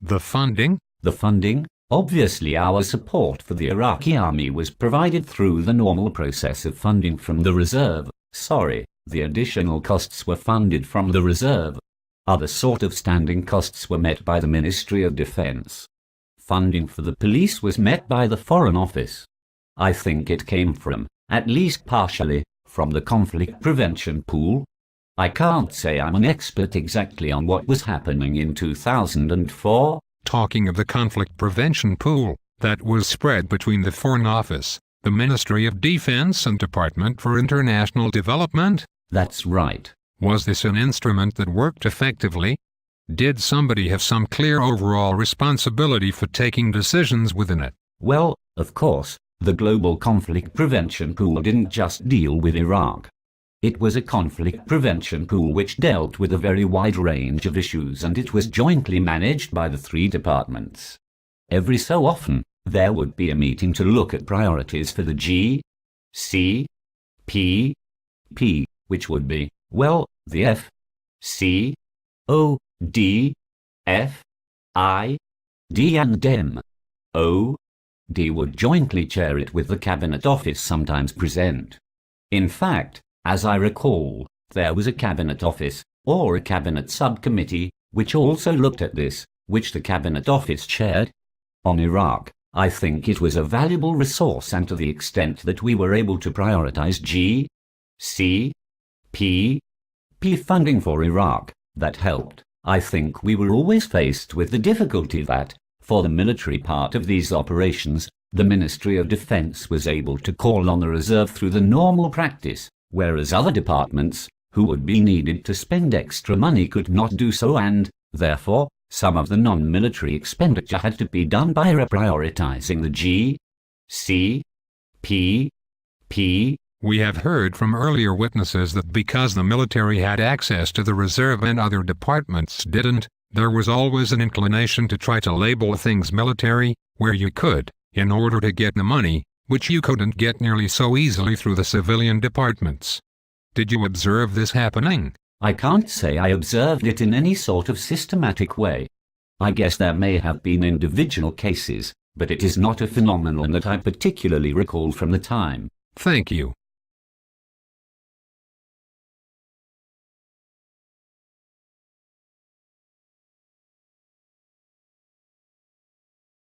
The funding? The funding? Obviously our support for the Iraqi army was provided through the normal process of funding from the reserve. Sorry, the additional costs were funded from the reserve. Other sort of standing costs were met by the Ministry of Defense. Funding for the police was met by the Foreign Office. I think it came from, at least partially, from the conflict prevention pool. I can't say I'm an expert exactly on what was happening in 2004. Talking of the conflict prevention pool, that was spread between the Foreign Office, the Ministry of Defense and Department for International Development? That's right. Was this an instrument that worked effectively? Did somebody have some clear overall responsibility for taking decisions within it? Well, of course, the Global Conflict Prevention Pool didn't just deal with Iraq. It was a conflict prevention pool which dealt with a very wide range of issues, and it was jointly managed by the three departments. Every so often, there would be a meeting to look at priorities for the G, C, P, which would be, well, the F, C, O, D, F, I, D and M. O, D would jointly chair it with the Cabinet Office, sometimes present. In fact, as I recall, there was a Cabinet Office, or a Cabinet Subcommittee, which also looked at this, which the Cabinet Office chaired. On Iraq, I think it was a valuable resource, and to the extent that we were able to prioritize G, C, P funding for Iraq, that helped. I think we were always faced with the difficulty that, for the military part of these operations, the Ministry of Defense was able to call on the reserve through the normal practice, whereas other departments, who would be needed to spend extra money, could not do so, and, therefore, some of the non-military expenditure had to be done by reprioritizing the G, C, P. We have heard from earlier witnesses that because the military had access to the reserve and other departments didn't, there was always an inclination to try to label things military, where you could, in order to get the money, which you couldn't get nearly so easily through the civilian departments. Did you observe this happening? I can't say I observed it in any sort of systematic way. I guess there may have been individual cases, but it is not a phenomenon that I particularly recall from the time. Thank you.